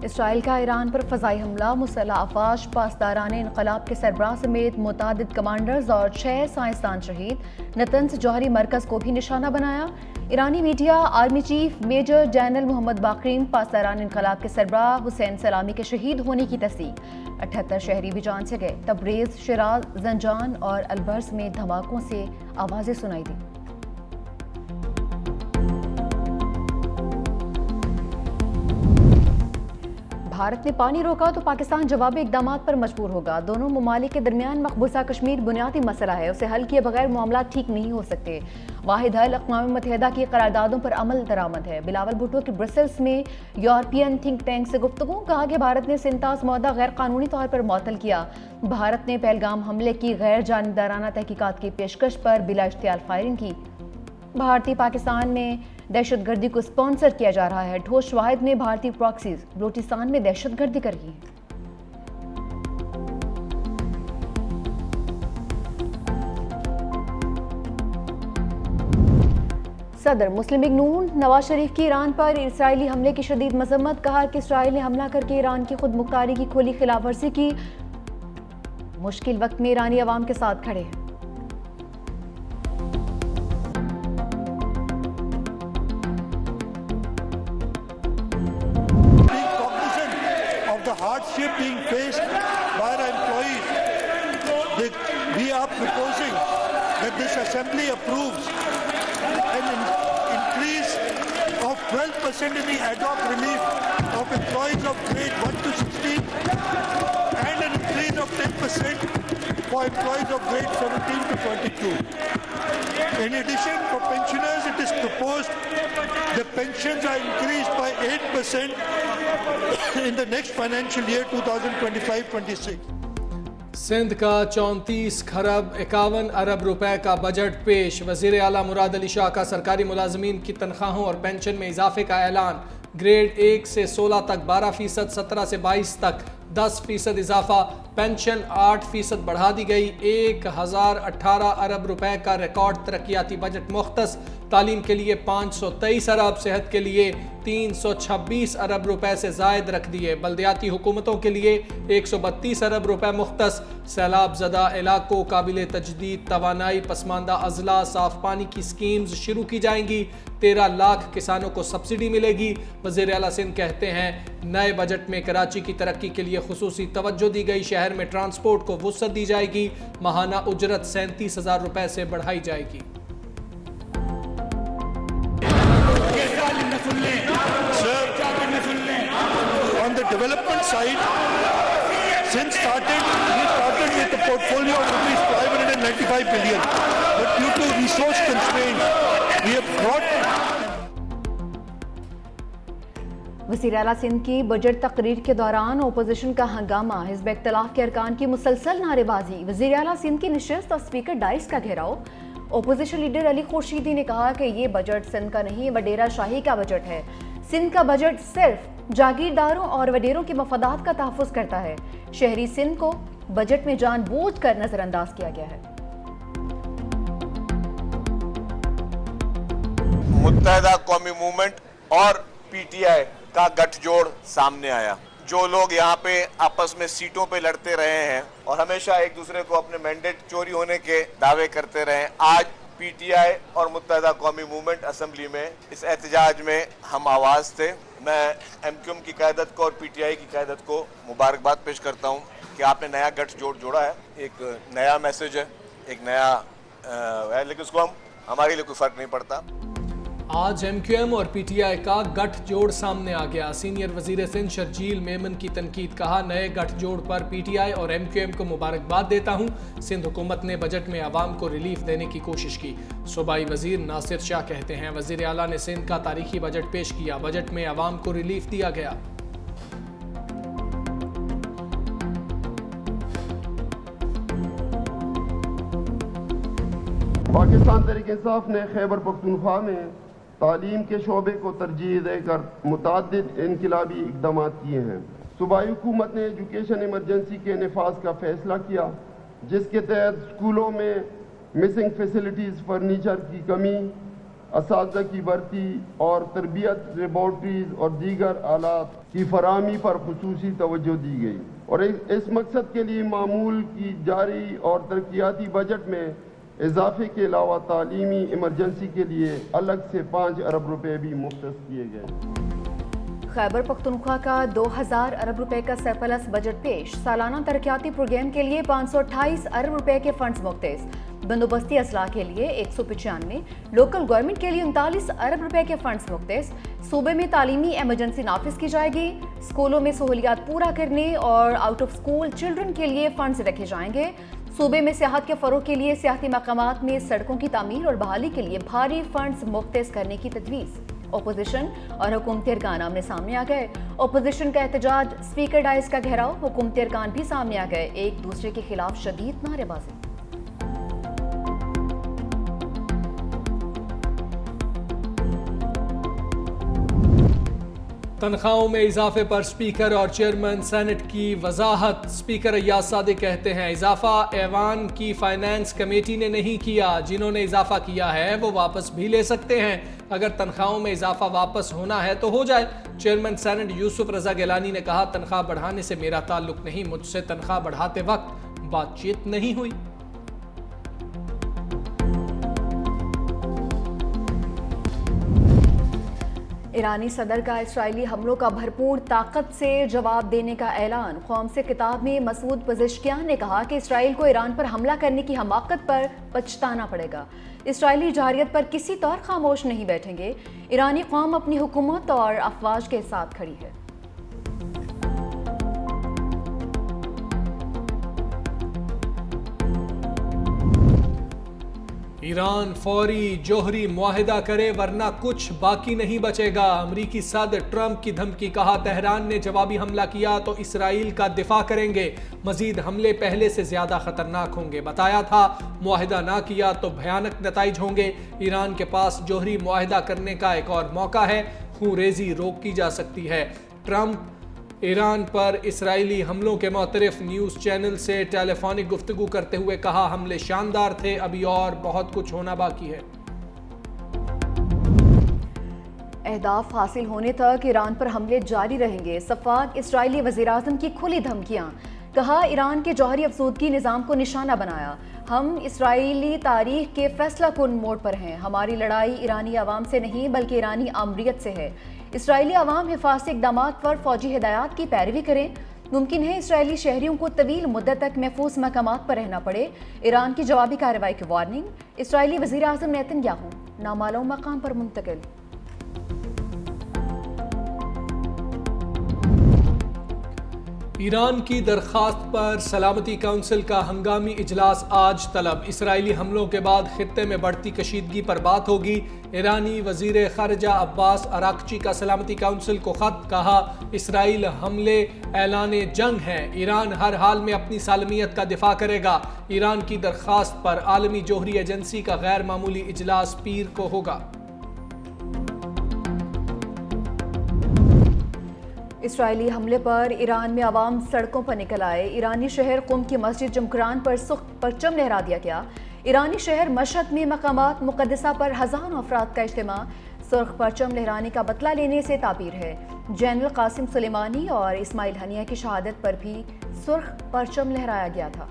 Israel का Iran पर फ़ज़ाई हमला, मुसल्लह अफवाज, पासदारान इनक़लाब के सरबराह समेत मुतादिद कमांडर्स और 6 साइंसदान शहीद। नतंज जौहरी मरकज़ को भी निशाना बनाया। ईरानी media army chief major general Mohammad बाक़रीन पासदारान इनक़लाब के सरबराह हुसैन सलामी के शहीद होने की तस्दीक। 78 शहरी भी जान से गए। तबरेज़, शिराज, जंजान और अलबर्स में धमाकों से आवाज़ें सुनाई दी। भारत ने पानी रोका तो पाकिस्तान जवाबी इक़दाम पर मजबूर होगा। दोनों ममालिक के दरमियान मकबूजा कश्मीर बुनियादी मसला है, उसे हल किए बगैर मामला ठीक नहीं हो सकते। वाहिद हल अक़वाम मुत्तहिदा की करारदादों पर अमल दरामद है। बिलावल भुट्टो की ब्रसेल्स में यूरोपियन थिंक टैंक से गुफ्तगू। कहा कि भारत ने सिंतास मौदा गैर कानूनी तौर पर मुअत्तल किया। भारत ने पहलगाम हमले की गैर जानिबदाराना तहकीकात की पेशकश पर बिला इश्तियाल फायरिंग की। भारतीय पाकिस्तान में दहशतगर्दी को स्पॉन्सर किया जा रहा है। ठोस शवाहिद में भारतीय प्रॉक्सीज बलूचिस्तान में दहशतगर्दी कर रही है। सदर मुस्लिम लीग नून नवाज शरीफ की ईरान पर इसराइली हमले की शदीद मजम्मत। कहा कि इसराइल ने हमला करके ईरान की खुद मुख्तारी की खुली खिलाफवर्जी की। मुश्किल वक्त में ईरानी अवाम के साथ खड़े हैं। Hardship being faced by our employees. We are proposing that this assembly approves an increase of 12% in the ad hoc relief of employees of grade 1 to 16 and an increase of 10% for employees of grade 17 to 22. In addition, for pensioners, it is proposed the pensions are increased by 8% in the next financial year 2025-26. Sindh का 34 खरब 51 अरब रुपए का budget पेश। वज़ीर आला मुराद अली शाह का सरकारी मुलाजमीन की तनख्वाहों और पेंशन में इजाफे का ऐलान। ग्रेड 1 से 16 तक 12%, 17 से 22 तक 10% इजाफा। पेंशन 8% बढ़ा दी गई। 1018 अरब रुपए का रिकॉर्ड तरक्याती बजट मुख्तस। तालीम के लिए 523 अरब, सेहत के लिए 326 अरब रुपए से जायद रख दिए। बल्दियाती हुकूमतों के लिए 132 अरब रुपए मुख्तस। सैलाब ज़दा इलाकों काबिल तजदीद तवानाई पसमानदा अजला साफ पानी की स्कीम्स शुरू की जाएंगी। 13 लाख किसानों को सब्सिडी मिलेगी। वज़ीर आला सिंध कहते हैं नए बजट में कराची की तरक्की के लिए खुसूसी तवज्जो दी गई। शहर में ट्रांसपोर्ट को वुसअत दी जाएगी। माहाना उजरत 37,000 रुपए से बढ़ाई जाएगी। On the development side, since we started with a portfolio of rupees 595 billion, but due to resource constraints, we have brought. वज़ीर आला सिंध की बजट तकरीर के दौरान ओपोजिशन का हंगामा, हिज़्ब इख्तिलाफ के अरकान की मुसलसल नारेबाजी। वज़ीर आला सिंध की नशिस्त और स्पीकर डाइस का घेराव। ओपोजिशन लीडर अली खुर्शीदी ने कहा कि ये बजट सिंध का नहीं, वडेरा शाही का बजट है। सिंध का बजट सिर्फ जागीरदारों और वडेरों के मफादात का तहफ़्फ़ुज़ करता है। शहरी सिंध को बजट में जानबूझकर नजरअंदाज किया गया है। मुत्तहिदा कौमी मूवमेंट और पीटीआई का गठजोड़ सामने आया। जो लोग यहाँ पे आपस में सीटों पे लड़ते रहे हैं और हमेशा एक दूसरे को अपने मैंडेट चोरी होने के दावे करते रहे, आज पीटीआई और मुत्तहिदा कौमी मूवमेंट असेंबली में इस एहतजाज में हम आवाज़ थे। मैं एमक्यूएम की क़यादत को और पीटीआई की क़यादत को मुबारकबाद पेश करता हूँ कि आपने नया गठजोड़ जोड़ा है। एक नया मैसेज है, एक नया है, लेकिन उसको हमारे लिए कोई फ़र्क नहीं पड़ता। आज एमक्यूएम और पीटीआई का गठजोड़ सामने आ गया। सीनियर वजीर सिंध शर्जील मेमन की तनकीद। कहा नए गठजोड़ पर पीटीआई और एमक्यूएम को मुबारकबाद देता हूं। सिंध हुकूमत ने बजट में आवाम को रिलीफ देने की कोशिश की। सूबाई वजीर नासिर शाह कहते हैं वजीर आला ने सिंध का तारीखी बजट पेश किया। बजट में आवाम को रिलीफ दिया गया। पाकिस्तान तहरीक इंसाफ ने खैबर पख्तूनख्वा में तालीम के शोबे को तरजीह देकर मुतअद्दिद इनकलाबी इक़दाम किए हैं। सूबाई हुकूमत ने एजुकेशन इमरजेंसी के नफाज का फैसला किया, जिसके तहत स्कूलों में मिसिंग फैसिलिटीज़, फर्नीचर की कमी, असातिज़ा की भर्ती और तरबियत लेबॉर्ट्रीज़ और दीगर आलात की फराहमी पर खुसूसी तवज्जो दी गई और इस मकसद के लिए मामूल की जारी और तरक्याती बजट में इजाफे के अलावा तालीमी इमरजेंसी के लिए अलग से 5 अरब रुपए भी मुख्तस किए गए। खैबर पख्तूनख्वा का 2000 अरब रुपए का सरप्लस बजट पेश। सालाना तरक्याती प्रोग्राम के लिए 528 अरब रुपए के फंड्स मुख्तस। बंदोबस्ती असलाह के लिए 195, लोकल गवर्नमेंट के लिए 39 अरब रुपए के फंड्स मुख्तस। सूबे में तालीमी इमरजेंसी नाफिज की जाएगी। स्कूलों में सहूलियात पूरा करने और आउट ऑफ स्कूल चिल्ड्रन के लिए फंड्स रखे जाएंगे। सूबे में सियाहत के फ़रोग के लिए सियाहती मकामात में सड़कों की तामीर और बहाली के लिए भारी फंड्स मुख्तस करने की तजवीज़। ओपोजिशन और हुकूमती अरकान आमने सामने आ गए। ओपोजिशन का एहतजाज, स्पीकर डाइस का घेराव, हुकूमती अरकान भी सामने आ गए। एक दूसरे के खिलाफ शदीद नारेबाजी। तनख्वाहों में इजाफे पर स्पीकर और चेयरमैन सेनेट की वजाहत। स्पीकर अय्याज सादिक कहते हैं इजाफा ऐवान की फाइनेंस कमेटी ने नहीं किया, जिन्होंने इजाफा किया है वो वापस भी ले सकते हैं। अगर तनख्वाहों में इजाफा वापस होना है तो हो जाए। चेयरमैन सेनेट यूसुफ रजा गिलानी ने कहा तनख्वाह बढ़ाने से मेरा ताल्लुक नहीं, मुझसे तनख्वाह बढ़ाते वक्त बातचीत नहीं हुई। ईरानी सदर का इसराइली हमलों का भरपूर ताकत से जवाब देने का ऐलान। कौम से किताब में मसूद पज़ेश्कियान ने कहा कि इसराइल को ईरान पर हमला करने की हमाकत पर पछताना पड़ेगा। इसराइली जारियत पर किसी तौर खामोश नहीं बैठेंगे। ईरानी कौम अपनी हुकूमत और अफवाज के साथ खड़ी है। ईरान फौरी जोहरी मुआहिदा करे वरना कुछ बाकी नहीं बचेगा। अमरीकी सदर ट्रंप की धमकी, कहा तेहरान ने जवाबी हमला किया तो इसराइल का दिफा करेंगे। मजीद हमले पहले से ज्यादा खतरनाक होंगे। बताया था मुआहिदा ना किया तो भयानक नताइज होंगे। ईरान के पास जोहरी मुआहिदा करने का एक और मौका है, खूंरेजी रोक की जा सकती है। ट्रंप ईरान पर इसराइली हमलों के मुतरफ न्यूज़ चैनल से टेलीफोनिक गुफ्तगू करते हुए कहा हमले शानदार थे, अभी और बहुत कुछ होना बाकी है। अहदाफ हासिल होने तक ईरान पर हमले जारी रहेंगे। सफाक इसराइली वज़ीर-ए-आज़म की खुली धमकियां, कहा ईरान के जौहरी अफसूदगी निज़ाम को निशाना बनाया। हम इसराइली तारीख के फैसला कुन मोड़ पर हैं। हमारी लड़ाई ईरानी आवाम से नहीं बल्कि ईरानी आमरीत से है। इसराइली आवाम हिफाजती इक़दामात पर फौजी हिदायत की पैरवी करें। मुमकिन है इसराइली शहरियों को तवील मुद्दत तक महफूज मकामात पर रहना पड़े। ईरान की जवाबी कार्रवाई की वार्निंग। इसराइली वज़ीर-ए-आज़म नेतन्याहू नामालूम मकाम पर मुंतकिल। ईरान की दरख्वास्त पर सलामती काउंसिल का हंगामी इजलास आज तलब। इसराइली हमलों के बाद खित्ते में बढ़ती कशीदगी पर बात होगी। ईरानी वजीर खारजा अब्बास अराक्ची का सलामती काउंसिल को खत, कहा इसराइल हमले ऐलान जंग है। ईरान हर हाल में अपनी सालमियत का दिफा करेगा। ईरान की दरख्वास्त पर आलमी जोहरी एजेंसी का गैर मामूली इजलास पीर को होगा। इसराइली हमले पर ईरान में आवाम सड़कों पर निकल आए। ईरानी शहर कुम की मस्जिद जुमकुरान पर सुर्ख परचम लहरा दिया गया। ईरानी शहर मशहद में मकामात मुकद्दसा पर हज़ारों अफराद का इज्तिमा। सुर्ख परचम लहराने का बदला लेने से ताबीर है। जनरल कासिम सुलेमानी और इस्माइल हनिया की शहादत पर भी सुर्ख परचम लहराया गया था।